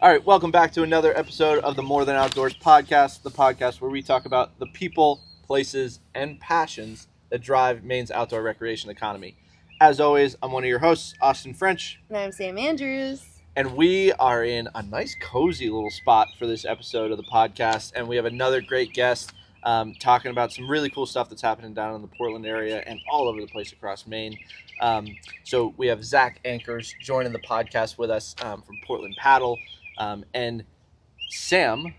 All right, welcome back to another episode of the More Than Outdoors podcast, the podcast where we talk about the people, places, and passions that drive Maine's outdoor recreation economy. As always, I'm one of your hosts, Austin French. And I'm Sam Andrews. And we are in a nice, cozy little spot for this episode of the podcast. And we have another great guest talking about some really cool stuff that's happening down in the Portland area and all over the place across Maine. So we have Zack Anchors joining the podcast with us from Portland Paddle. And Sam,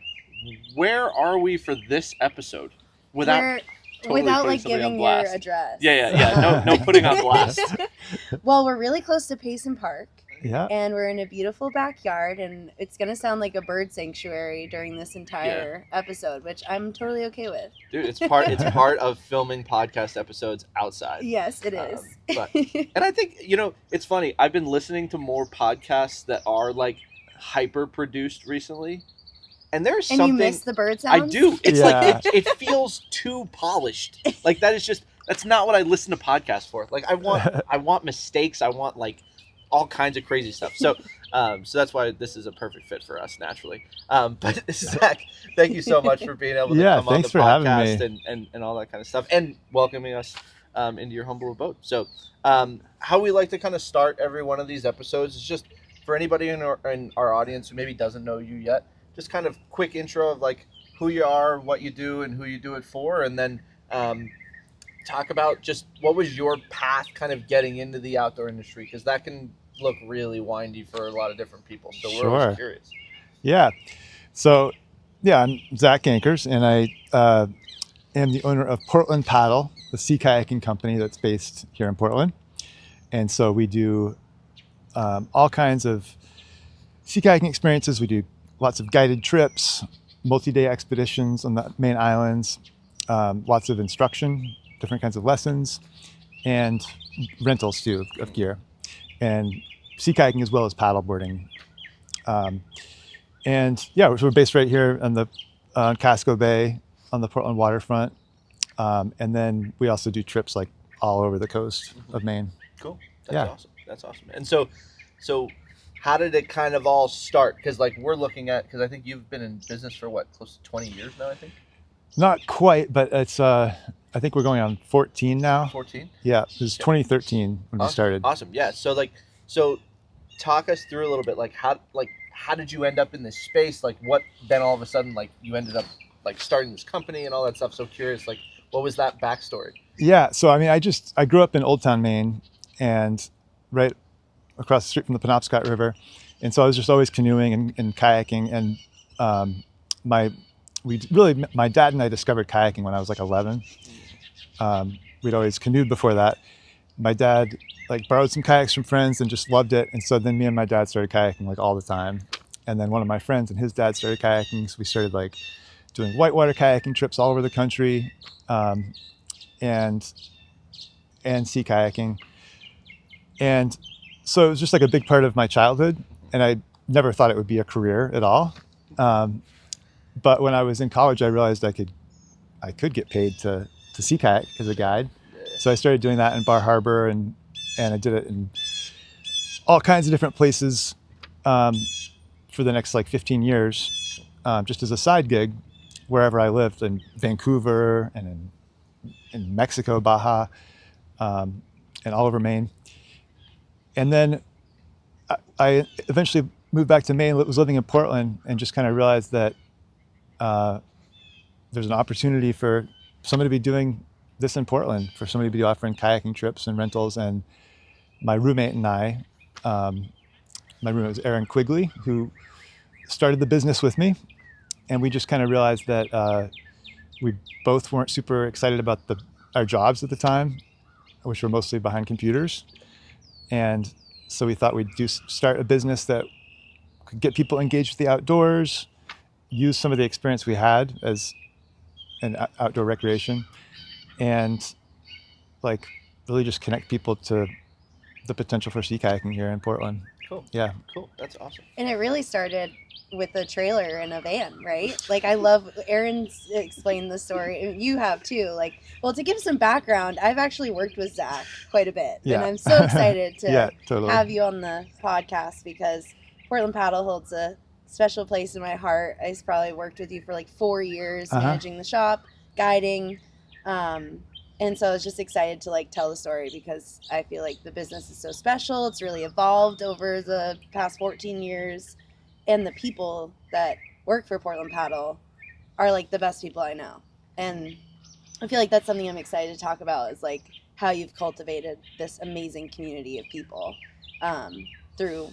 where are we for this episode? Without like giving your address. Yeah. No putting on blast. Well, we're really close to Payson Park. Yeah. And we're in a beautiful backyard, and it's going to sound like a bird sanctuary during this entire episode, which I'm totally okay with. Dude, it's part of filming podcast episodes outside. Yes, it is. And I think, it's funny. I've been listening to more podcasts that are like hyper produced recently. And there's something. And you miss the bird sounds? I do. It's like it feels too polished. Like that's not what I listen to podcasts for. Like I want mistakes. I want like all kinds of crazy stuff. So that's why this is a perfect fit for us naturally. But Zack, thank you so much for being able to come on the podcast and all that kind of stuff and welcoming us into your humble abode. So how we like to kind of start every one of these episodes is just for anybody in our audience who maybe doesn't know you yet, just kind of quick intro of like who you are, what you do, and who you do it for, and then talk about just what was your path kind of getting into the outdoor industry, because that can look really windy for a lot of different people. So we're always curious. Yeah. So, I'm Zack Anchors, and I am the owner of Portland Paddle, the sea kayaking company that's based here in Portland. And so we do all kinds of sea kayaking experiences. We do lots of guided trips, multi-day expeditions on the main islands, lots of instruction, different kinds of lessons, and rentals too of gear, and sea kayaking as well as paddleboarding. So we're based right here on the Casco Bay on the Portland waterfront, and then we also do trips like all over the coast of Maine. Cool. That's awesome. And so how did it kind of all start? Because because I think you've been in business for close to 20 years now, I think? Not quite, but it's I think we're going on 14 now. 14? Yeah, it was 2013 when we started. Awesome. Yeah. So talk us through a little bit, how did you end up in this space? Like what then all of a sudden you ended up starting this company and all that stuff. So curious, what was that backstory? Yeah. So I grew up in Old Town, Maine, and right across the street from the Penobscot River. And so I was just always canoeing and kayaking. And my dad and I discovered kayaking when I was 11. We'd always canoed before that. My dad borrowed some kayaks from friends and just loved it. And so then me and my dad started kayaking all the time. And then one of my friends and his dad started kayaking. So we started doing whitewater kayaking trips all over the country, and sea kayaking. And so it was just a big part of my childhood, and I never thought it would be a career at all. But when I was in college, I realized I could get paid to sea kayak as a guide. So I started doing that in Bar Harbor, and I did it in all kinds of different places for the next 15 years, just as a side gig, wherever I lived, in Vancouver and in Mexico, Baja, and all over Maine. And then I eventually moved back to Maine, was living in Portland, and just kind of realized that there's an opportunity for somebody to be doing this in Portland, for somebody to be offering kayaking trips and rentals. And my roommate and I, my roommate was Aaron Quigley, who started the business with me. And we just kind of realized that we both weren't super excited about our jobs at the time, which were mostly behind computers. And so we thought we'd start a business that could get people engaged with the outdoors, use some of the experience we had as an outdoor recreation, and really just connect people to the potential for sea kayaking here in Portland. Cool. Yeah. Cool. That's awesome. And it really started with a trailer and a van, right? I love Aaron's explained the story. You have too. To give some background, I've actually worked with Zack quite a bit. Yeah. And I'm so excited to totally. have you on the podcast, because Portland Paddle holds a special place in my heart. I probably worked with you for like 4 years, Uh-huh. managing the shop, guiding. And so I was just excited to like tell the story because I feel like the business is so special. It's really evolved over the past 14 years. And the people that work for Portland Paddle are like the best people I know. And I feel like that's something I'm excited to talk about, is like how you've cultivated this amazing community of people through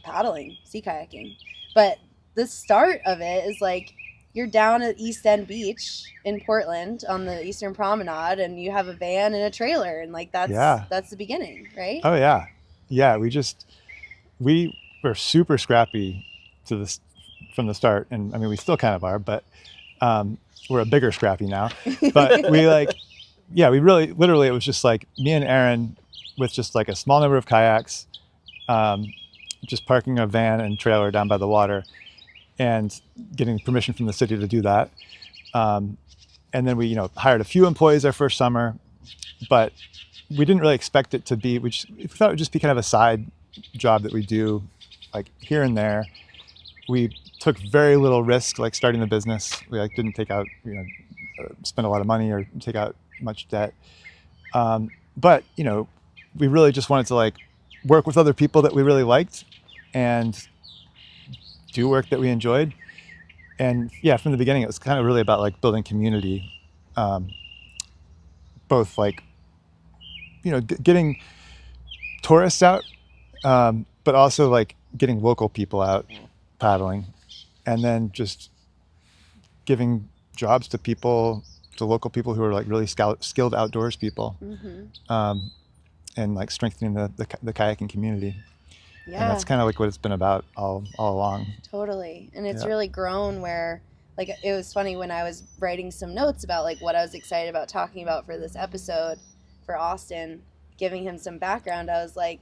paddling, sea kayaking. But the start of it is like you're down at East End Beach in Portland on the Eastern Promenade, and you have a van and a trailer, and like that's the beginning, right? Oh yeah. Yeah, we were super scrappy from the start, and I mean we still kind of are, but we're a bigger scrappy now. But we really literally it was just like me and Aaron with just like a small number of kayaks, just parking a van and trailer down by the water and getting permission from the city to do that. And then we, hired a few employees our first summer, but we didn't really expect it to be, we thought it would just be kind of a side job that we do like here and there. We took very little risk, like starting the business. We like didn't take out, spend a lot of money or take out much debt. But, we really just wanted to like work with other people that we really liked and do work that we enjoyed. And yeah, from the beginning, it was kind of really about like building community, both like, getting tourists out, but also like getting local people out paddling, and then just giving jobs to local people who are like really skilled outdoors people, and like strengthening the kayaking community. Yeah. And that's kind of like what it's been about all along. Totally. And it's really grown where, like, it was funny when I was writing some notes about like what I was excited about talking about for this episode for Austin, giving him some background. I was like,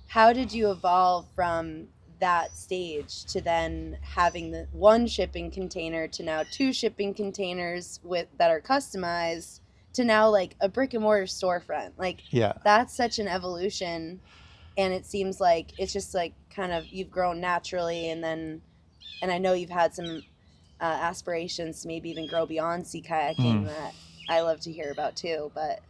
how did you evolve from that stage to then having the one shipping container to now 2 shipping containers that are customized to now like a brick and mortar storefront? Like, that's such an evolution. And it seems like it's just like kind of you've grown naturally, and I know you've had some aspirations to maybe even grow beyond sea kayaking that I love to hear about too. But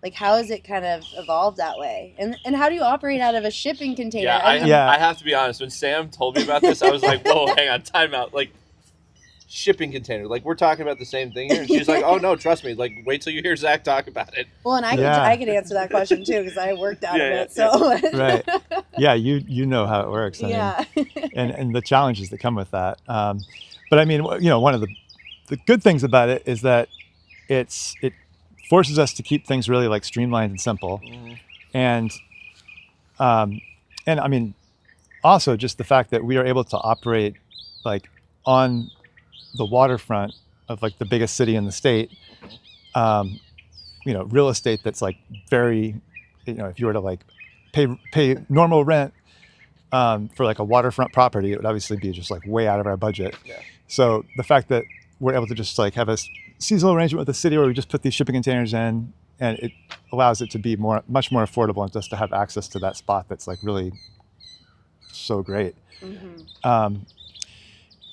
like, how has it kind of evolved that way? And how do you operate out of a shipping container? I have to be honest. When Sam told me about this, I was like, whoa, hang on, time out. Like, shipping container, like we're talking about the same thing here. And she's like, oh no, trust me, like wait till you hear Zach talk about it. Well, and I can answer that question too, because I worked out of it. So right. Yeah, you know how it works. I mean, and the challenges that come with that. But I mean, one of the good things about it is that it forces us to keep things really like streamlined and simple. And I mean, also just the fact that we are able to operate like on the waterfront of like the biggest city in the state, real estate that's like very, if you were to like pay normal rent for like a waterfront property, it would obviously be just like way out of our budget. So the fact that we're able to just like have a seasonal arrangement with the city where we just put these shipping containers in, and it allows it to be much more affordable, and just to have access to that spot that's like really so great.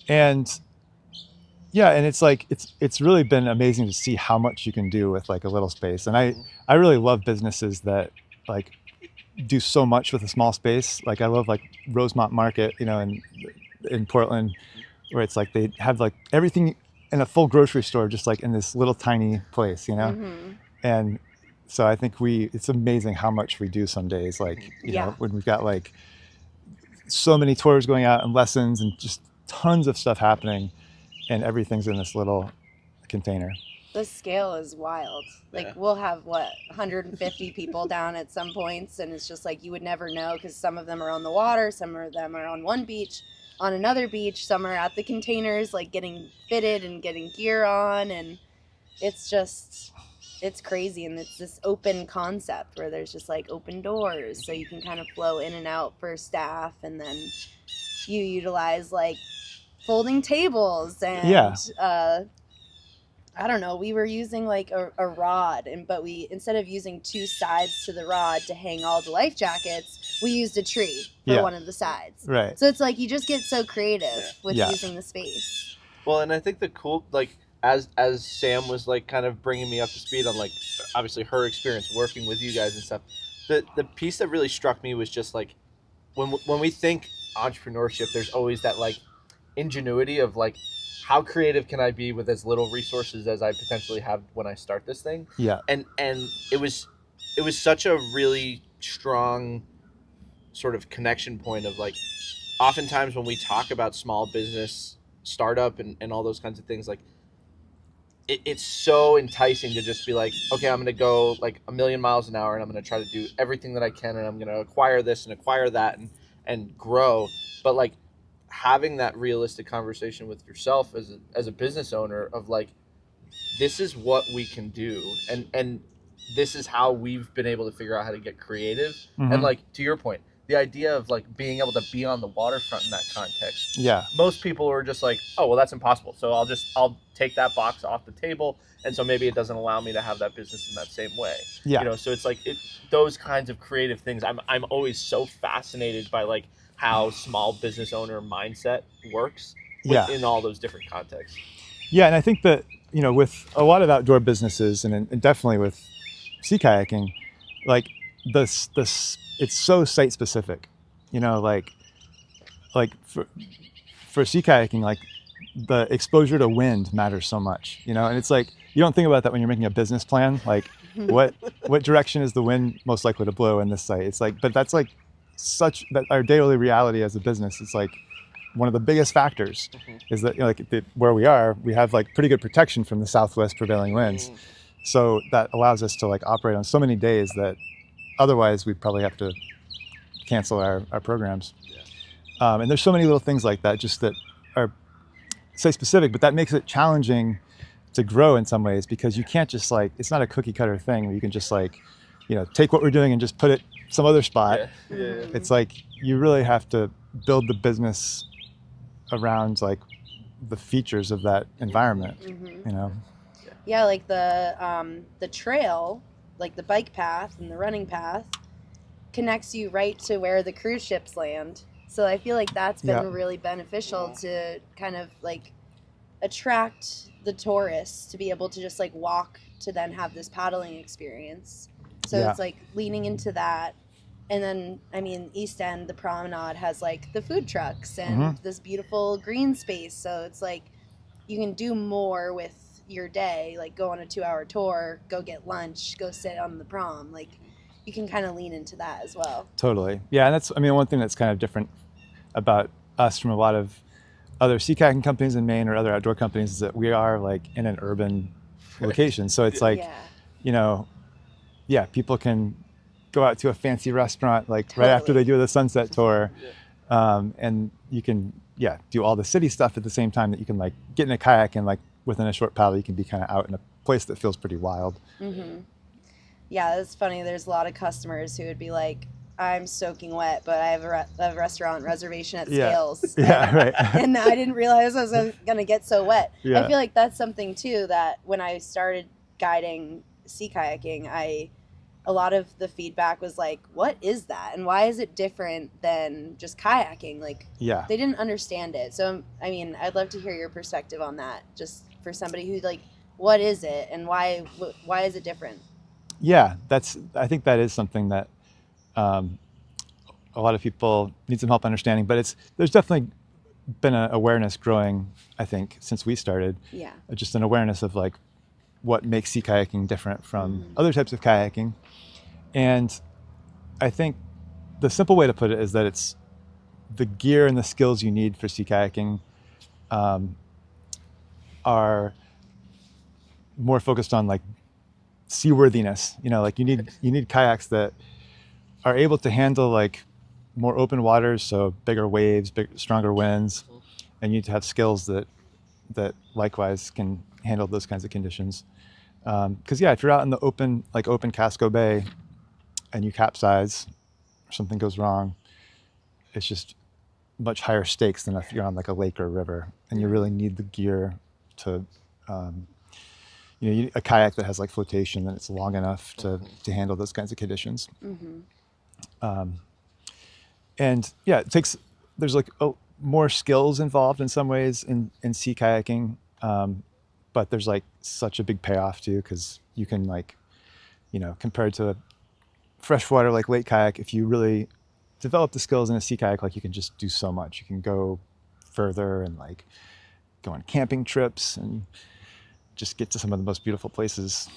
And it's like it's really been amazing to see how much you can do with like a little space. And I really love businesses that like do so much with a small space. Like I love like Rosemont Market, in Portland, where it's like they have like everything in a full grocery store just like in this little tiny place, And so I think it's amazing how much we do some days, like when we've got like so many tours going out and lessons and just tons of stuff happening, and everything's in this little container. The scale is wild. Like we'll have 150 people down at some points, and it's just like you would never know, because some of them are on the water, some of them are on one beach, on another beach, some are at the containers like getting fitted and getting gear on, and it's crazy. And it's this open concept where there's just like open doors, so you can kind of flow in and out for staff, and then you utilize like folding tables and I don't know, we were using like a rod, but we, instead of using two sides to the rod to hang all the life jackets, we used a tree for one of the sides. Right. So it's like you just get so creative with using the space. Well, and I think the cool, like, as Sam was like kind of bringing me up to speed on like obviously her experience working with you guys and stuff, the piece that really struck me was just like when we think entrepreneurship, there's always that like ingenuity of like, how creative can I be with as little resources as I potentially have when I start this thing? Yeah. And it was such a really strong sort of connection point of like, oftentimes when we talk about small business startup and all those kinds of things, like it's so enticing to just be like, okay, I'm going to go like 1,000,000 miles an hour and I'm going to try to do everything that I can and I'm going to acquire this and acquire that and grow. But like, having that realistic conversation with yourself as a business owner of like, this is what we can do and this is how we've been able to figure out how to get creative. And like, to your point, the idea of like being able to be on the waterfront in that context, most people are just like, oh well, that's impossible, so I'll take that box off the table, and so maybe it doesn't allow me to have that business in that same way. So it's like those kinds of creative things. I'm always so fascinated by like how small business owner mindset works in all those different contexts. And I think that, with a lot of outdoor businesses and definitely with sea kayaking, like this it's so site specific, like for sea kayaking, like the exposure to wind matters so much, and it's like, you don't think about that when you're making a business plan, like what direction is the wind most likely to blow in this site. It's like, but that's like that our daily reality as a business. It's like one of the biggest factors is that, where we are, we have like pretty good protection from the southwest prevailing winds. So that allows us to like operate on so many days that otherwise we'd probably have to cancel our programs. And there's so many little things like that just that are site specific, but that makes it challenging to grow in some ways, because you can't just like, it's not a cookie cutter thing where you can just like, take what we're doing and just put it some other spot. It's like, you really have to build the business around like the features of that environment, like the trail, like the bike path and the running path, connects you right to where the cruise ships land. So I feel like that's been really beneficial to kind of like attract the tourists to be able to just like walk to then have this paddling experience. So it's like leaning into that. And then, I mean, East End, the promenade has like the food trucks and this beautiful green space. So it's like you can do more with your day, like go on a 2-hour tour, go get lunch, go sit on the prom. Like you can kind of lean into that as well. Totally. Yeah. And that's, I mean, one thing that's kind of different about us from a lot of other sea kayaking companies in Maine or other outdoor companies is that we are like in an urban location. So it's like, people can go out to a fancy restaurant like right after they do the sunset tour, and you can do all the city stuff at the same time that you can like get in a kayak and like within a short paddle you can be kind of out in a place that feels pretty wild. It's funny, there's a lot of customers who would be like, I'm soaking wet, but I have a restaurant reservation at Scales. And I didn't realize I was going to get so wet. I feel like that's something too that when I started guiding sea kayaking, a lot of the feedback was like, what is that? And why is it different than just kayaking? Like, they didn't understand it. So, I mean, I'd love to hear your perspective on that, just for somebody who's like, what is it? And why is it different? I think that is something that a lot of people need some help understanding, but there's definitely been an awareness growing, I think, since we started. Just an awareness of like what makes sea kayaking different from other types of kayaking. And I think the simple way to put it is that it's the gear and the skills you need for sea kayaking are more focused on like seaworthiness. Like you need kayaks that are able to handle like more open waters, so bigger waves, stronger winds, and you need to have skills that likewise can handle those kinds of conditions. Because if you're out in the open Casco Bay and you capsize or something goes wrong, it's just much higher stakes than if you're on like a lake or a river, and you really need the gear to you need a kayak that has like flotation, that it's long enough to handle those kinds of conditions. And yeah, there's like more skills involved in some ways in sea kayaking, but there's like such a big payoff too, because you can like, compared to freshwater like lake kayak, if you really develop the skills in a sea kayak, like you can just do so much. You can go further and like go on camping trips and just get to some of the most beautiful places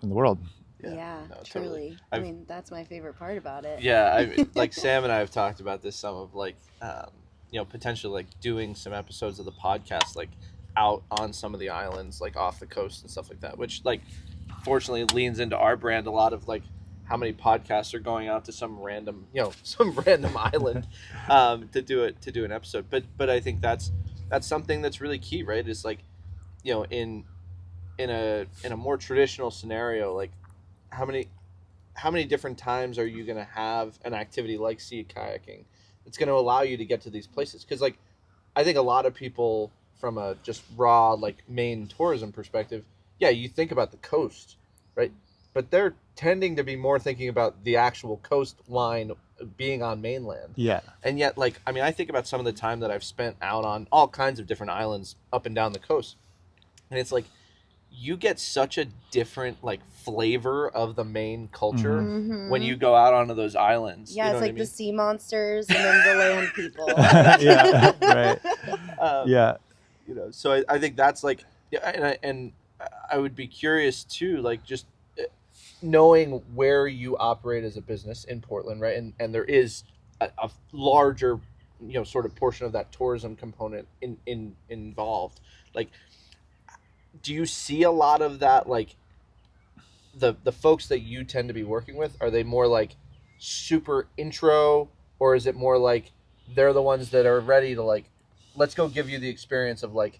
in the world. Yeah, no, truly. totally. I mean, that's my favorite part about it. Yeah, like Sam and I have talked about this some of like, potentially like doing some episodes of the podcast like out on some of the islands, like off the coast and stuff like that, which like fortunately leans into our brand a lot of like how many podcasts are going out to some random island to do an episode. But I think that's something that's really key, right? Is like, in a more traditional scenario, like how many different times are you going to have an activity like sea kayaking that's going to allow you to get to these places? Because like I think a lot of people from a just raw like Maine tourism perspective, yeah, you think about the coast, right? But they're tending to be more thinking about the actual coastline being on mainland. Yeah. And yet, like, I mean, I think about some of the time that I've spent out on all kinds of different islands up and down the coast. And it's like, you get such a different, like, flavor of the Maine culture when you go out onto those islands. Yeah, you know it's like I mean? the sea monsters and then the land people. Yeah, right. Yeah. So I think that's like, yeah, and I would be curious too, like just knowing where you operate as a business in Portland, right? And there is a larger, sort of portion of that tourism component involved. Like, do you see a lot of that? Like, the folks that you tend to be working with, are they more like super intro, or is it more like they're the ones that are ready to like, let's go give you the experience of like,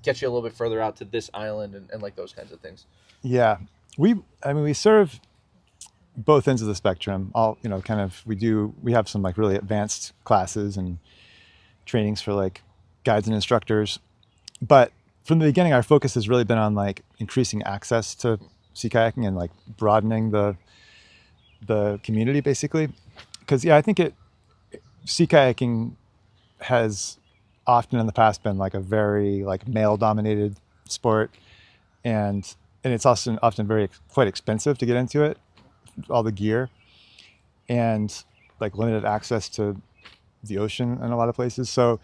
get you a little bit further out to this island and like those kinds of things? Yeah. We serve both ends of the spectrum. We have some like really advanced classes and trainings for like guides and instructors. But from the beginning, our focus has really been on like increasing access to sea kayaking and like broadening the community basically. Because I think sea kayaking has often in the past been like a very like male dominated sport, and it's often quite expensive to get into it, all the gear, and like limited access to the ocean in a lot of places. So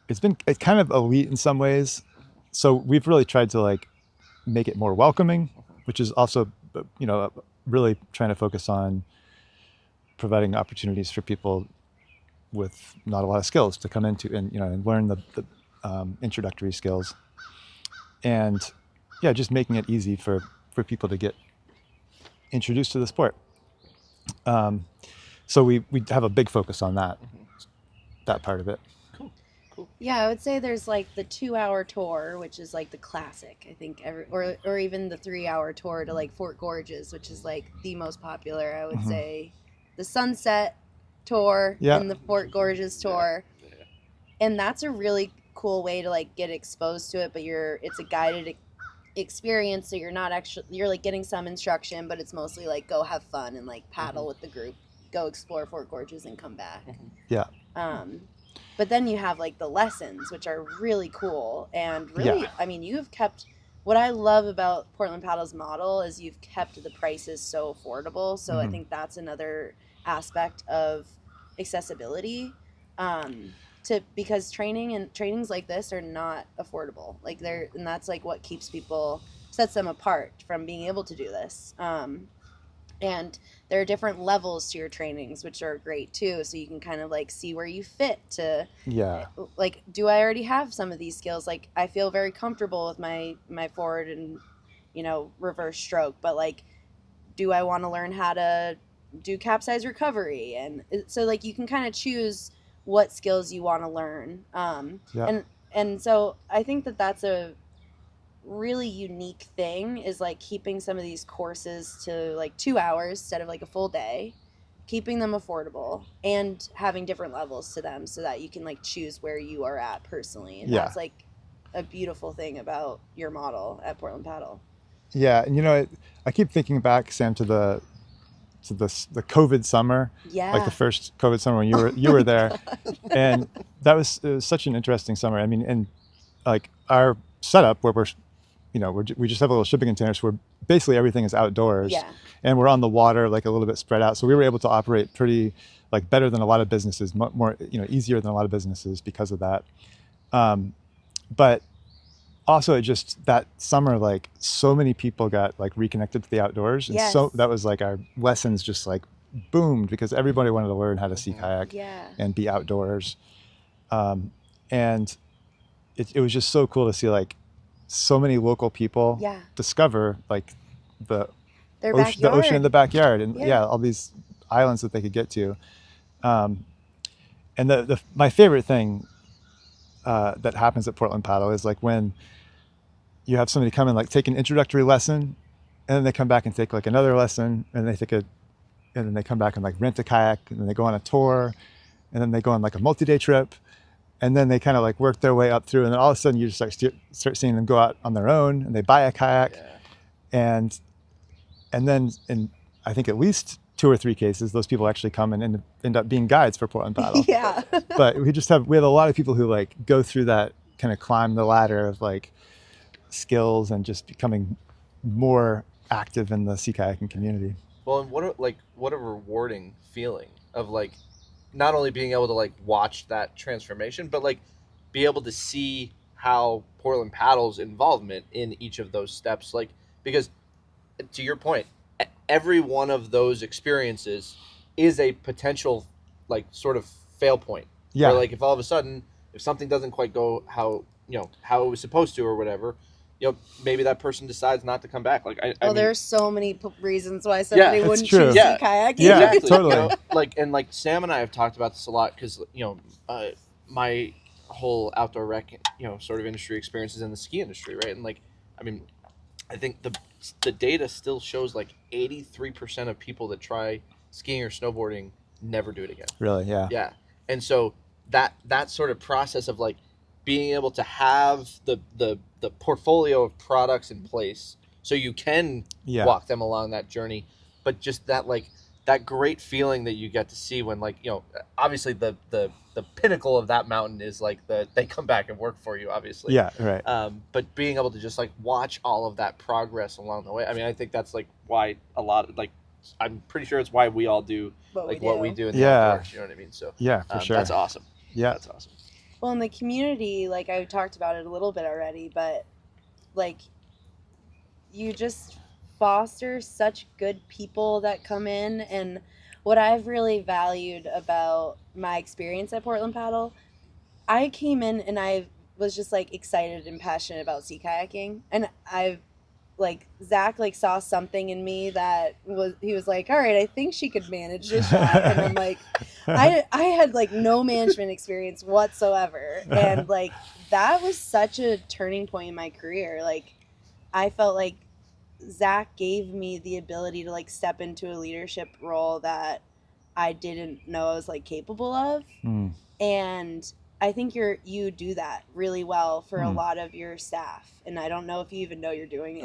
it's kind of elite in some ways. So we've really tried to like make it more welcoming, which is also, really trying to focus on providing opportunities for people with not a lot of skills to come into and learn the introductory skills, and just making it easy for people to get introduced to the sport. So we have a big focus on that part of it. Cool. Yeah, I would say there's like the 2-hour tour, which is like the classic. I think or even the 3-hour tour to like Fort Gorges, which is like the most popular. I would say the Sunset tour and the Fort Gorges tour, and that's a really cool way to like get exposed to it. But it's a guided experience, so you're like getting some instruction, but it's mostly like go have fun and like paddle with the group, go explore Fort Gorges and come back. But then you have like the lessons, which are really cool, and really I mean, you've kept what I love about Portland Paddle's model is you've kept the prices so affordable. So I think that's another aspect of accessibility, because trainings like this are not affordable. Like and that's like what sets them apart from being able to do this. And there are different levels to your trainings, which are great too. So you can kind of like see where you fit to, like, do I already have some of these skills? Like, I feel very comfortable with my forward and, reverse stroke, but like, do I want to learn how to do capsize recovery? And so like, you can kind of choose what skills you want to learn. And so I think that's a really unique thing, is like keeping some of these courses to like 2 hours instead of like a full day, keeping them affordable and having different levels to them so that you can like choose where you are at personally. And that's like a beautiful thing about your model at Portland Paddle. Yeah, and I keep thinking back, Sam, to the COVID summer, Yeah. like the first COVID summer when you were there, and it was such an interesting summer. I mean, and like our setup where we just have a little shipping containers where basically everything is outdoors, Yeah. and we're on the water, like a little bit spread out, so we were able to operate pretty like better than a lot of businesses, more easier than a lot of businesses because of that. But also, it just that summer, like so many people got like reconnected to the outdoors, and Yes. so that was like our lessons just like boomed because everybody wanted to learn how to sea kayak Yeah. and be outdoors, and it was just so cool to see like so many local people Yeah. discover like the Their the ocean in the backyard, and Yeah. all these islands that they could get to, and my favorite thing that happens at Portland Paddle is like when you have somebody come and like take an introductory lesson, and then they come back and take like another lesson, and and then they come back and like rent a kayak, and then they go on a tour, and then they go on like a multi-day trip, and then they kind of like work their way up through, and then all of a sudden you just start seeing them go out on their own, and they buy a kayak, and then in I think at least 2 or 3 cases, those people actually come and end up being guides for Portland Paddle. Yeah. But we have a lot of people who like go through that, kind of climb the ladder of like skills and just becoming more active in the sea kayaking community. Well, and what a rewarding feeling of like not only being able to like watch that transformation, but like be able to see how Portland Paddle's involvement in each of those steps, like, because to your point, every one of those experiences is a potential like sort of fail point. Yeah. Where, like, if all of a sudden, if something doesn't quite go how it was supposed to or whatever, maybe that person decides not to come back. Like, I mean, there's so many reasons why somebody that's wouldn't true. choose Yeah. kayaking. Yeah, exactly. totally. Like Sam and I have talked about this a lot because my whole outdoor rec sort of industry experience is in the ski industry, right? And like, I mean, I think the data still shows like 83% of people that try skiing or snowboarding never do it again. Really? Yeah. Yeah. And so that sort of process of like being able to have the portfolio of products in place so you can walk them along that journey, but just that like that great feeling that you get to see when like, obviously the pinnacle of that mountain is like they come back and work for you, obviously. Yeah, right. But being able to just like watch all of that progress along the way. I mean, I think that's like why I'm pretty sure it's why we all do what we do in the outdoors, you know what I mean? So yeah, for sure. That's awesome. Yeah. That's awesome. Well, in the community, like I talked about it a little bit already, but like you just foster such good people that come in. And what I've really valued about my experience at Portland Paddle, I came in and I was just like excited and passionate about sea kayaking. And Zach like saw something in me that he was like, all right, I think she could manage this shot. And I'm like, I had like no management experience whatsoever. And like, that was such a turning point in my career. Like, I felt like Zach gave me the ability to like step into a leadership role that I didn't know I was like capable of. And I think you do that really well for a lot of your staff, and I don't know if you even know you're doing it,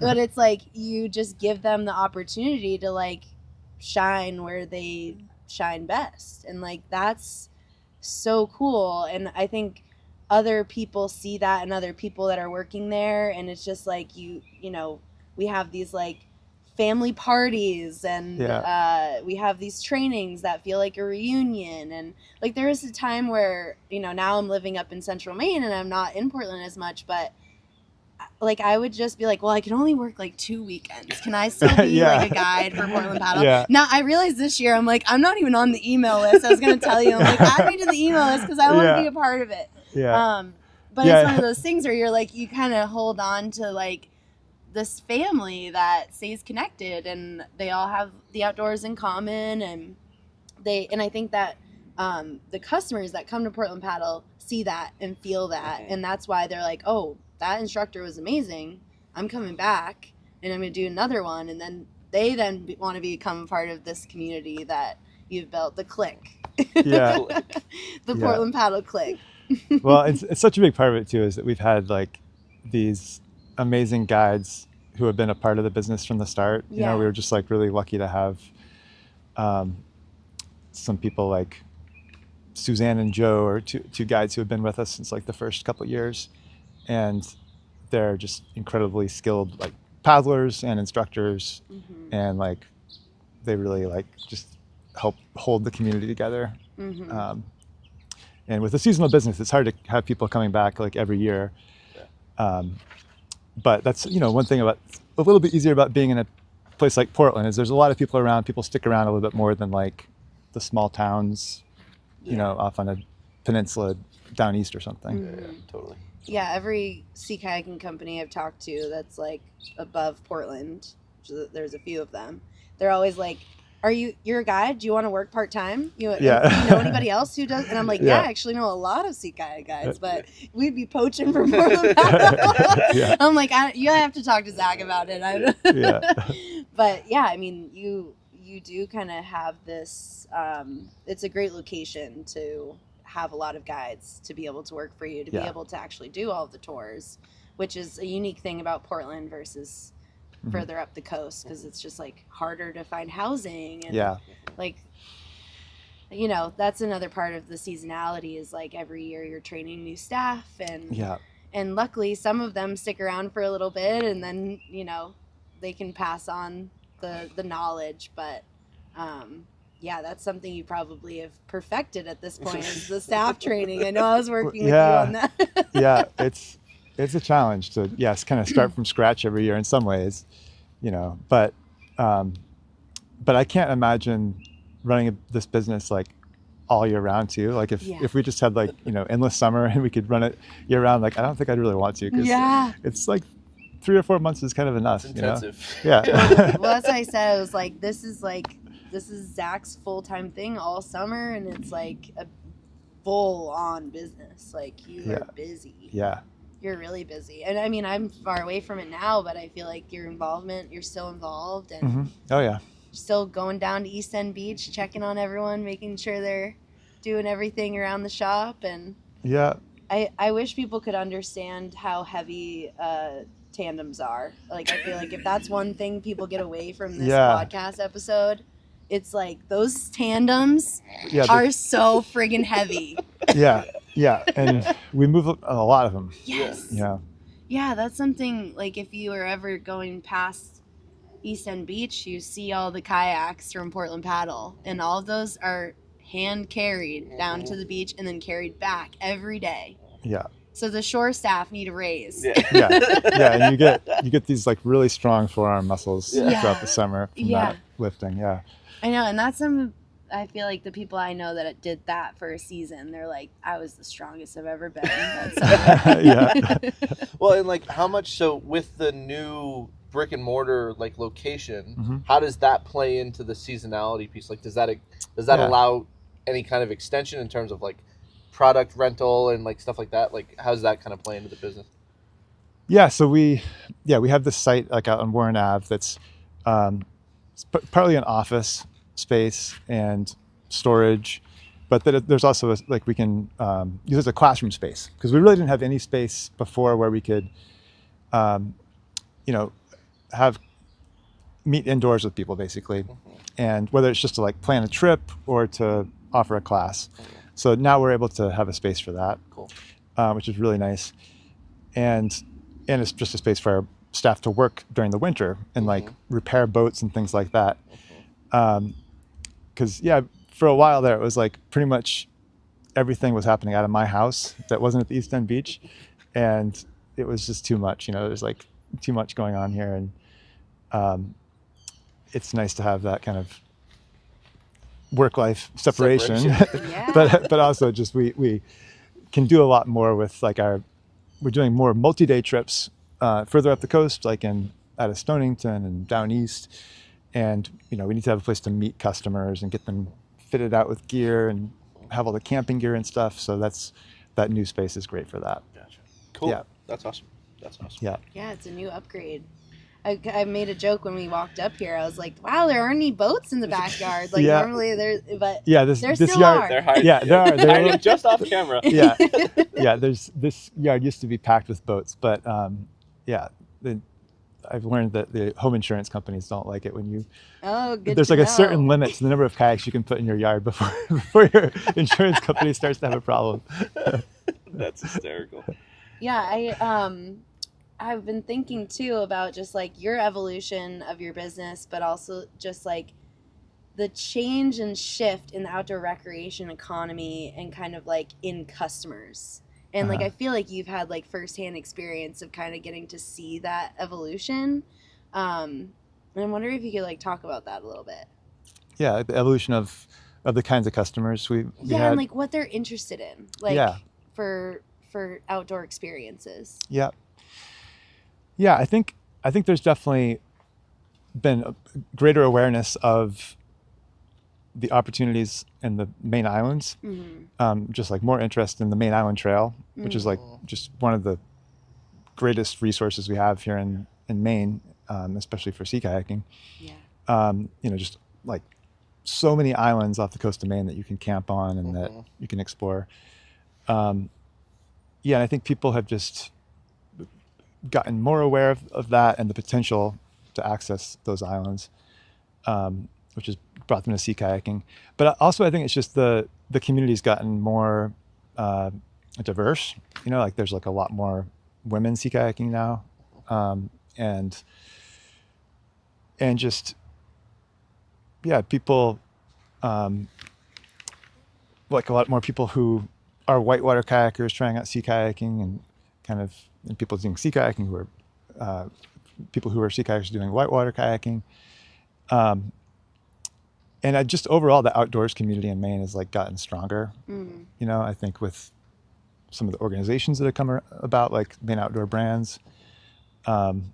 but it's like you just give them the opportunity to like shine where they shine best, and like that's so cool. And I think other people see that, and other people that are working there, and it's just like we have these like family parties, and we have these trainings that feel like a reunion. And like there was a time where now I'm living up in central Maine and I'm not in Portland as much, but like I would just be like, well, I can only work like 2 weekends, can I still be like a guide for Portland Paddle? Now I realized this year I'm like, I'm not even on the email list. I was gonna tell you, I'm like, add me to the email list because I want to be a part of it. But it's one of those things where you're like, you kind of hold on to like this family that stays connected, and they all have the outdoors in common, and I think that the customers that come to Portland Paddle see that and feel that, and that's why they're like, oh, that instructor was amazing, I'm coming back and I'm gonna do another one. And then they want to become a part of this community that you've built, the clique. The Portland Paddle clique. Well, it's such a big part of it too, is that we've had like these amazing guides who have been a part of the business from the start. You know, we were just like really lucky to have some people like Suzanne and Joe, or two guides who have been with us since like the first couple of years, and they're just incredibly skilled like paddlers and instructors, and like they really like just help hold the community together. And with a seasonal business, it's hard to have people coming back like every year. But that's, you know, one thing about a little bit easier about being in a place like Portland is there's a lot of people around. People stick around a little bit more than like the small towns, you know, off on a peninsula down east or something. Yeah, totally. Yeah, every sea kayaking company I've talked to that's like above Portland, there's a few of them. They're always like, you're a guide? Do you want to work part-time? Do you know anybody else who does? And I'm like, I actually know a lot of sea kayak guides, but we'd be poaching for Portland. I'm like, you have to talk to Zach about it. But yeah, I mean, you do kind of have this, it's a great location to have a lot of guides to be able to work for you, to be able to actually do all of the tours, which is a unique thing about Portland versus further up the coast, because it's just like harder to find housing, and like, you know, that's another part of the seasonality is like every year you're training new staff, and luckily some of them stick around for a little bit and then, you know, they can pass on the knowledge, but that's something you probably have perfected at this point, is the staff training. I know I was working with you on that. It's a challenge to kind of start from scratch every year in some ways, you know, but I can't imagine running this business like all year round too. Like if we just had like, you know, endless summer and we could run it year round, like I don't think I'd really want to, because it's like 3 or 4 months is kind of enough. It's intensive. You know? Well, that's what I said. I was like, this is Zach's full-time thing all summer, and it's like a full-on business. Like you are busy. Yeah. You're really busy. And I mean, I'm far away from it now, but I feel like you're still involved, and still going down to East End Beach, checking on everyone, making sure they're doing everything around the shop. And I wish people could understand how heavy tandems are. Like, I feel like if that's one thing people get away from this podcast episode, it's like those tandems are so friggin' heavy. Yeah, and we move a lot of them. Yes. Yeah, that's something, like, if you are ever going past East End Beach, you see all the kayaks from Portland Paddle, and all of those are hand carried down to the beach and then carried back every day. Yeah. So the shore staff need a raise. And you get these like really strong forearm muscles throughout the summer from that lifting. Yeah. I know, and that's I feel like the people I know that did that for a season, they're like, I was the strongest I've ever been. Well, and like how much, so with the new brick and mortar like location, how does that play into the seasonality piece? Like, does that allow any kind of extension in terms of like product rental and like stuff like that? Like, how does that kind of play into the business? Yeah, so we have this site like out on Warren Ave that's partly an office space and storage, but there's also we can use it as a classroom space, because we really didn't have any space before where we could meet indoors with people basically, and whether it's just to like plan a trip or to offer a class. So now we're able to have a space for that, which is really nice, and it's just a space for our staff to work during the winter and like repair boats and things like that. Because for a while there, it was like pretty much everything was happening out of my house that wasn't at the East End Beach, and it was just too much. You know, there's like too much going on here, and it's nice to have that kind of work-life separation. but also just we can do a lot more with like we're doing more multi-day trips further up the coast, like out of Stonington and down east. And, you know, we need to have a place to meet customers and get them fitted out with gear and have all the camping gear and stuff. So that new space is great for that. Gotcha. Cool. Yeah. That's awesome. Yeah. Yeah, it's a new upgrade. I made a joke when we walked up here. I was like, "Wow, there aren't any boats in the backyard. Like Yeah. normally there's, but this there this still yard. are." They're hiding. Yeah, there are. Hiding just off camera. Yeah, yeah. This yard used to be packed with boats, but yeah, I've learned that the home insurance companies don't like it when you. Oh, good. There's to like a know. certain limit to the number of kayaks you can put in your yard before your insurance company starts to have a problem. That's hysterical. Yeah, I've been thinking too about just like your evolution of your business, but also just like the change and shift in the outdoor recreation economy and kind of like in customers. And like I feel like you've had like firsthand experience of kind of getting to see that evolution. And I'm wondering if you could like talk about that a little bit. Yeah, the evolution of the kinds of customers we Yeah, had. and like what they're interested in, like for outdoor experiences. Yeah. Yeah, I think there's definitely been a greater awareness of the opportunities in the Maine Islands. Mm-hmm. Just like more interest in the Maine Island Trail, which is like just one of the greatest resources we have here in Maine, especially for sea kayaking. Yeah. Just like so many islands off the coast of Maine that you can camp on and that you can explore. Yeah, and I think people have just gotten more aware of that and the potential to access those islands, which has brought them to sea kayaking. But also I think it's just the community's gotten more diverse. Like there's like a lot more women sea kayaking now, and just people, like a lot more people who are whitewater kayakers trying out sea kayaking, and people doing sea kayaking who are people who are sea kayakers doing whitewater kayaking. And just overall, the outdoors community in Maine has like gotten stronger. I think with some of the organizations that have come about, like Maine Outdoor Brands, and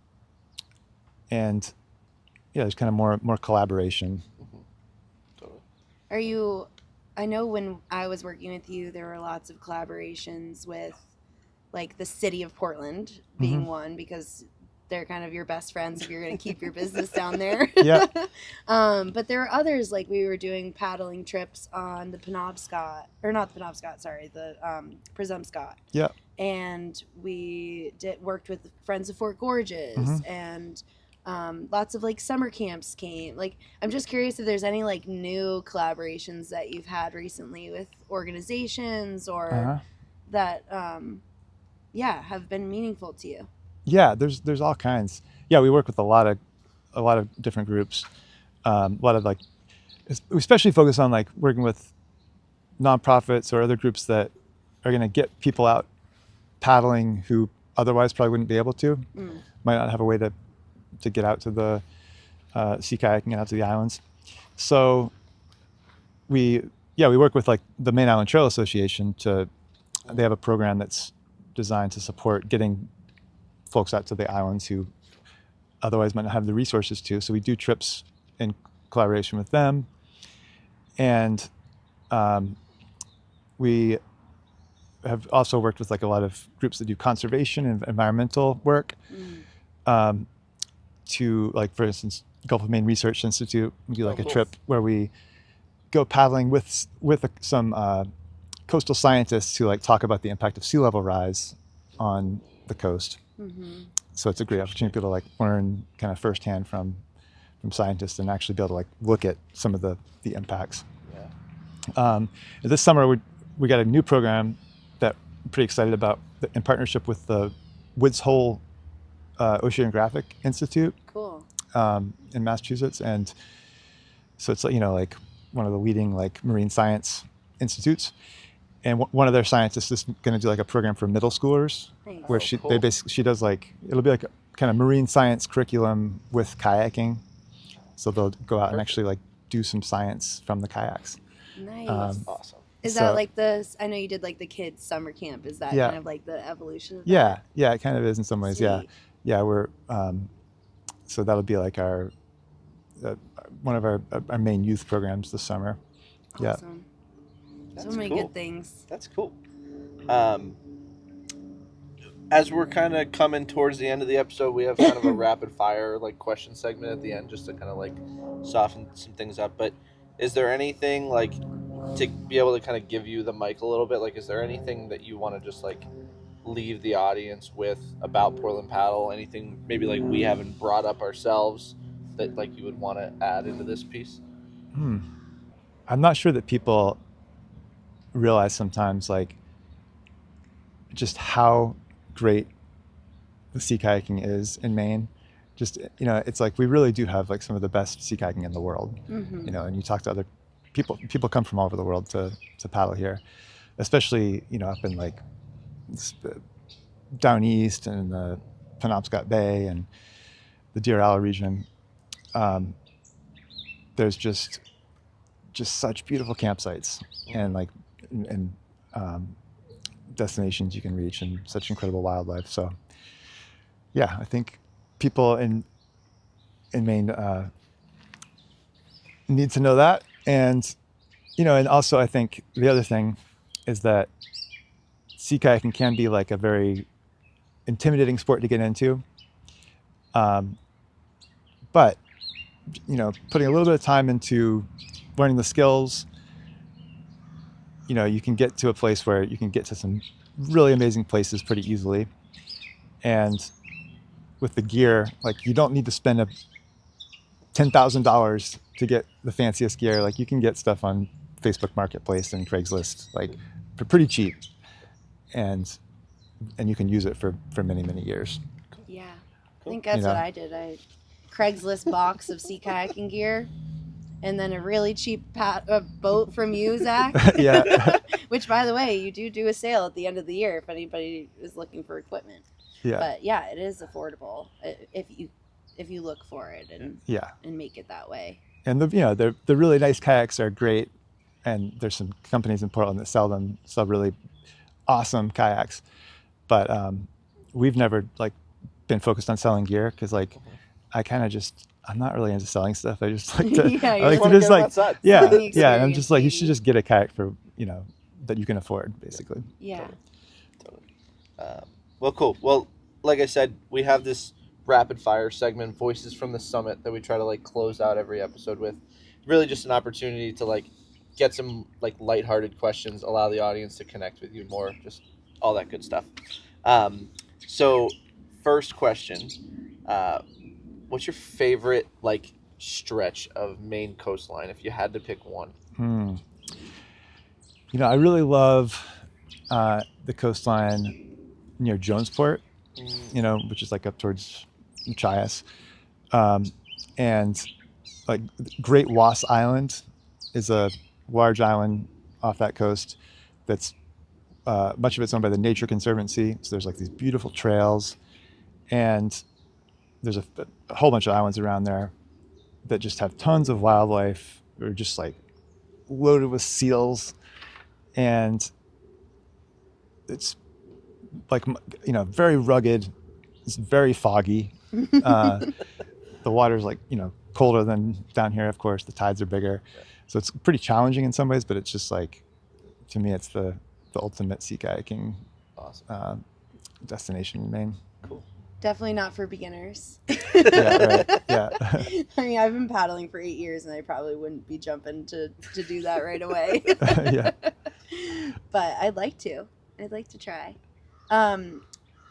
there's kind of more collaboration. I know when I was working with you, there were lots of collaborations with like the city of Portland being one, because they're kind of your best friends if you're going to keep your business down there. Yeah. But there are others, like we were doing paddling trips on the Penobscot, or not the Penobscot, sorry, the Presumpscot. Yeah. And we worked with Friends of Fort Gorges, and lots of like summer camps came. Like, I'm just curious if there's any like new collaborations that you've had recently with organizations or that, have been meaningful to you. Yeah, there's all kinds. Yeah, we work with a lot of different groups. A lot of like, we especially focus on like working with nonprofits or other groups that are going to get people out paddling who otherwise probably wouldn't be able to. Might not have a way to get out to the sea kayaking and out to the islands. So we work with like the Maine Island Trail Association they have a program that's designed to support getting folks out to the islands who otherwise might not have the resources to. So we do trips in collaboration with them. And we have also worked with like a lot of groups that do conservation and environmental work. To like, for instance, Gulf of Maine Research Institute, we do like a trip where we go paddling with some coastal scientists who like talk about the impact of sea level rise on the coast. So it's a great opportunity to like learn kind of firsthand from scientists and actually be able to like look at some of the impacts. This summer we got a new program that I'm pretty excited about in partnership with the Woods Hole Oceanographic Institute. Cool. In Massachusetts, and so it's like one of the leading like marine science institutes. And one of their scientists is going to do like a program for middle schoolers, where she does like, it'll be like a kind of marine science curriculum with kayaking. So they'll go out and actually like do some science from the kayaks. Nice. Awesome. Is that like I know you did like the kids summer camp. Is that kind of like the evolution of that? Yeah, it kind of is in some ways. Sweet. Yeah. We're, so that'll be like our, one of our main youth programs this summer. Awesome. So many good things. That's cool. as we're kind of coming towards the end of the episode, we have kind of a rapid fire like question segment at the end, just to kind of like soften some things up. But is there anything like to be able to kind of give you the mic a little bit? Like, is there anything that you want to just like leave the audience with about Portland Paddle? Anything maybe like we haven't brought up ourselves that like you would want to add into this piece? I'm not sure that people realize sometimes like just how great the sea kayaking is in Maine. Just, you know, it's like we really do have like some of the best sea kayaking in the world. You know, and you talk to other people come from all over the world to paddle here, especially, you know, up in like down east and the Penobscot Bay and the Deer Isle region. There's just such beautiful campsites and like and destinations you can reach and such incredible wildlife. So yeah, I think people in Maine need to know that. And, you know, and also I think the other thing is that sea kayaking can be like a very intimidating sport to get into. But, you know, putting a little bit of time into learning the skills, you know, you can get to a place where you can get to some really amazing places pretty easily. And with the gear, like you don't need to spend $10,000 to get the fanciest gear. Like you can get stuff on Facebook Marketplace and Craigslist, like for pretty cheap. And you can use it for many, many years. Yeah. I think that's what I did. I Craigslist box of sea kayaking gear, and then a really cheap boat from you, Zach. Yeah. Which, by the way, you do a sale at the end of the year if anybody is looking for equipment. Yeah. But yeah, it is affordable if you look for it and make it that way. And the really nice kayaks are great, and there's some companies in Portland that sell really awesome kayaks. But we've never like been focused on selling gear because like I'm not really into selling stuff. I just like to and I'm just like, you should just get a kayak for, you know, that you can afford basically. Yeah. Totally. Well, cool. Well, like I said, we have this rapid fire segment, Voices from the Summit, that we try to like close out every episode with. Really just an opportunity to like get some like lighthearted questions, allow the audience to connect with you more, just all that good stuff. So first question, what's your favorite like stretch of Maine coastline if you had to pick one? You know, I really love the coastline near Jonesport, you know, which is like up towards Chias. And like Great Wass Island is a large island off that coast that's much of it's owned by the Nature Conservancy. So there's like these beautiful trails, and there's a whole bunch of islands around there that just have tons of wildlife. They're just like loaded with seals, and it's like, you know, very rugged. It's very foggy. The water's like, you know, colder than down here, of course. The tides are bigger. So it's pretty challenging in some ways, but it's just like, to me, it's the ultimate sea kayaking destination in Maine. Cool. Definitely not for beginners. Yeah, right. Yeah. I mean, I've been paddling for 8 years, and I probably wouldn't be jumping to do that right away. Yeah. But I'd like to try.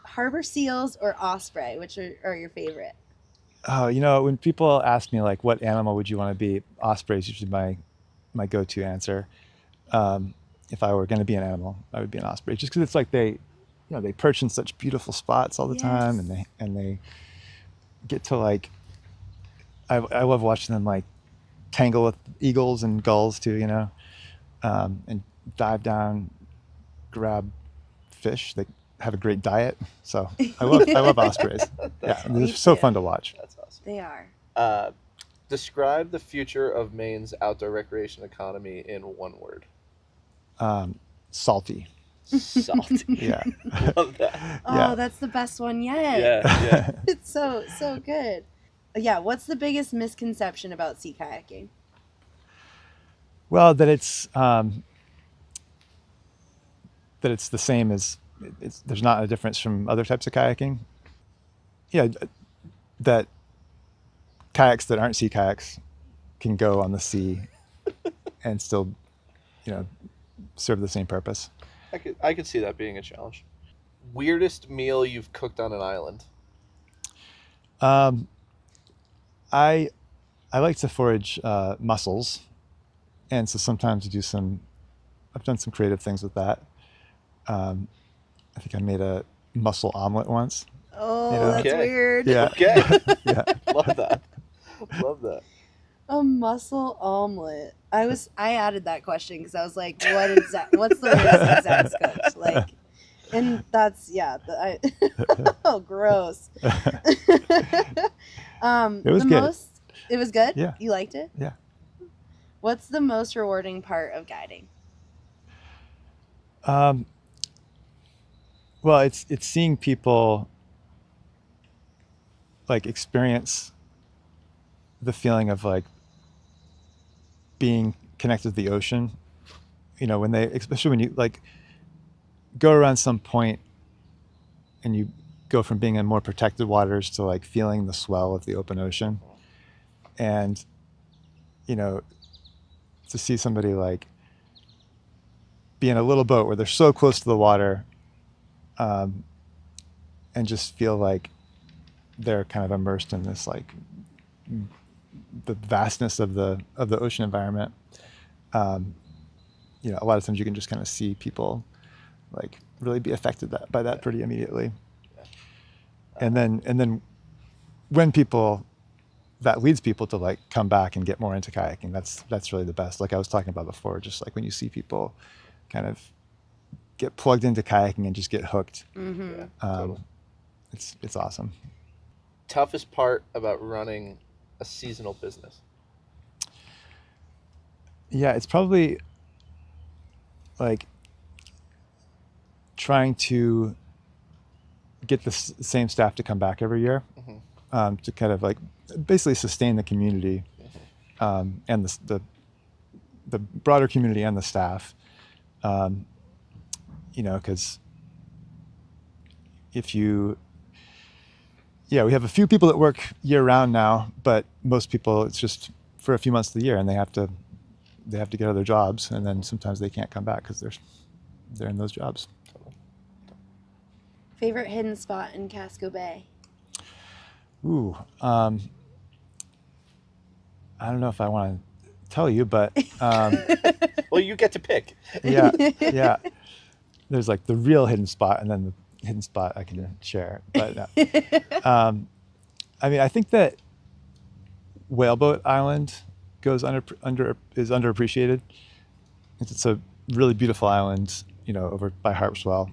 Harbor seals or osprey, which are your favorite? Oh, you know, when people ask me like, what animal would you want to be? Osprey is usually my go-to answer. If I were going to be an animal, I would be an osprey, just because it's like they perch in such beautiful spots all the time, and they get to like, I love watching them like tangle with eagles and gulls too, you know, and dive down, grab fish. They have a great diet, so I love ospreys. Yeah, they're so fun to watch. That's awesome. They are. Describe the future of Maine's outdoor recreation economy in one word. Salty. Salty. Yeah. Love that. Oh, Yeah. that's the best one yet. Yeah. It's so good. Yeah, what's the biggest misconception about sea kayaking? Well, that it's the same as there's not a difference from other types of kayaking. Yeah, that kayaks that aren't sea kayaks can go on the sea and still, serve the same purpose. I could see that being a challenge. Weirdest meal you've cooked on an island? I like to forage mussels, and so sometimes I've done some creative things with that. I think I made a mussel omelet once. Oh, Okay. that's weird. Yeah. Okay. Yeah. Love that. Love that. A mussel omelet. I added that question because I was like, what's the weirdest thing Zach's cooked? Like, and that's, oh, gross. It was good. It was good? Yeah. You liked it? Yeah. What's the most rewarding part of guiding? Well, it's seeing people like experience the feeling of like being connected to the ocean. Especially when you like go around some point and you go from being in more protected waters to like feeling the swell of the open ocean, and to see somebody like be in a little boat where they're so close to the water, and just feel like they're kind of immersed in this like the vastness of the ocean environment. A lot of times you can just kind of see people like really be affected by that pretty immediately. And then when that leads people to like come back and get more into kayaking, that's really the best. Like I was talking about before, just like when you see people kind of get plugged into kayaking and just get hooked. Mm-hmm. Yeah, totally. It's awesome. Toughest part about running a seasonal business? Yeah, it's probably like trying to get the same staff to come back every year, to kind of like basically sustain the community, and the broader community and the staff. Because we have a few people that work year round now, but most people it's just for a few months of the year, and they have to get other jobs, and then sometimes they can't come back because they're in those jobs. Favorite hidden spot in Casco Bay? Ooh, I don't know if I want to tell you, but Well, you get to pick. yeah. There's like the real hidden spot, and then the hidden spot I can share. But I think that Whaleboat Island is underappreciated. It's a really beautiful island, over by Harpswell.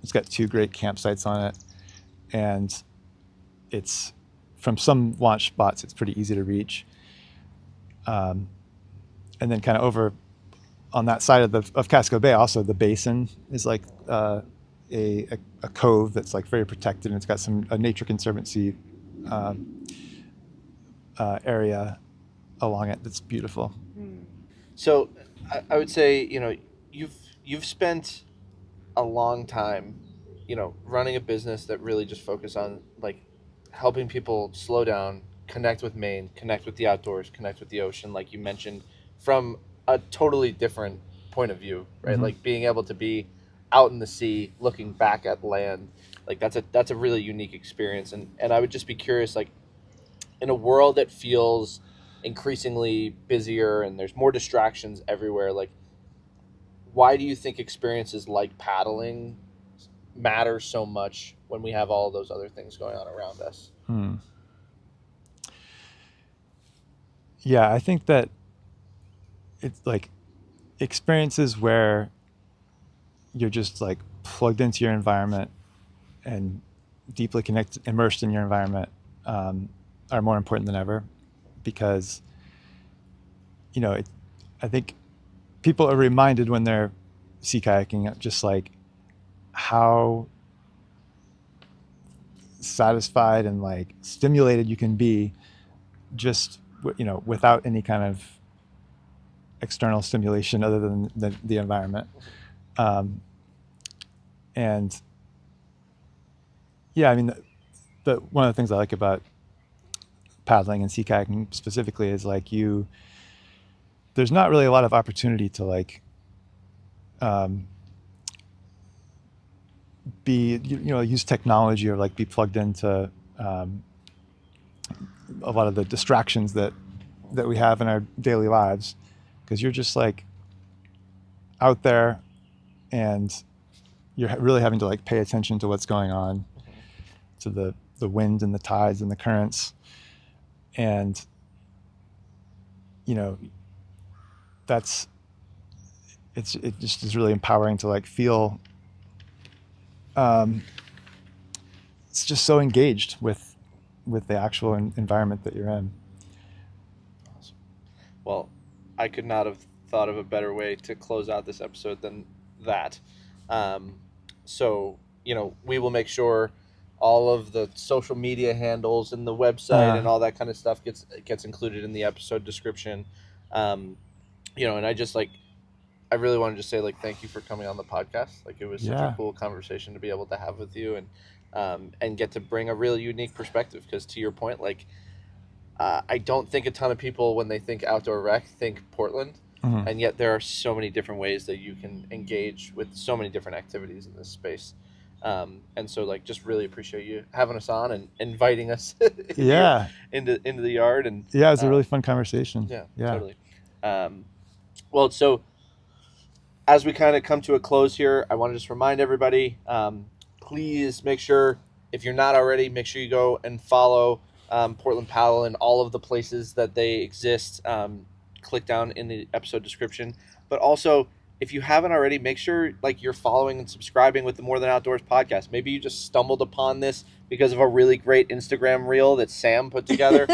It's got 2 great campsites on it, and it's from some launch spots it's pretty easy to reach. And then kind of over on that side of Casco Bay, also the basin is like a cove that's like very protected, and it's got a nature conservancy area along it that's beautiful. So I would say you've spent a long time running a business that really just focus on like helping people slow down, connect with Maine, connect with the outdoors, connect with the ocean, like you mentioned, from a totally different point of view, right? Mm-hmm. Like being able to be out in the sea, looking back at land, like that's a really unique experience. And I would just be curious, like in a world that feels increasingly busier and there's more distractions everywhere, like why do you think experiences like paddling matter so much when we have all those other things going on around us? Yeah, I think that it's like experiences where you're just like plugged into your environment and deeply immersed in your environment, are more important than ever, because I think people are reminded when they're sea kayaking just like how satisfied and like stimulated you can be just without any kind of external stimulation other than the environment. And yeah, I mean, the one of the things I like about paddling and sea kayaking specifically is like there's not really a lot of opportunity to like use technology or like be plugged into a lot of the distractions that we have in our daily lives, because you're just like out there and you're really having to like pay attention to what's going on, to the wind and the tides and the currents. And it just is really empowering to like feel it's just so engaged with the actual environment that you're in. Awesome. Well, I could not have thought of a better way to close out this episode than that. So, we will make sure all of the social media handles and the website and all that kind of stuff gets included in the episode description. And I really wanted to say like thank you for coming on the podcast. Like it was such a cool conversation to be able to have with you and get to bring a really unique perspective, because to your point, like I don't think a ton of people when they think outdoor rec think Portland, and yet there are so many different ways that you can engage with so many different activities in this space. And so like just really appreciate you having us on and inviting us into the yard. And it was a really fun conversation. Yeah. Totally. Well, so as we kind of come to a close here, I want to just remind everybody, please make sure, if you're not already, make sure you go and follow Portland Paddle in all of the places that they exist. Click down in the episode description. But also, if you haven't already, make sure like you're following and subscribing with the More Than Outdoors podcast. Maybe you just stumbled upon this because of a really great Instagram reel that Sam put together.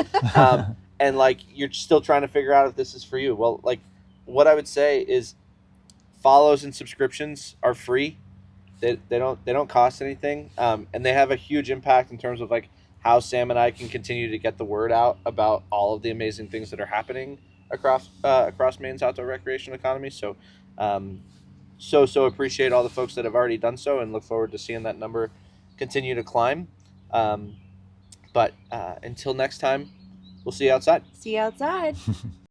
And like you're still trying to figure out if this is for you. Well, like what I would say is follows and subscriptions are free. They don't cost anything. And they have a huge impact in terms of like how Sam and I can continue to get the word out about all of the amazing things that are happening across Maine's outdoor recreation economy. So so appreciate all the folks that have already done so, and look forward to seeing that number continue to climb. But until next time, we'll see you outside. See you outside.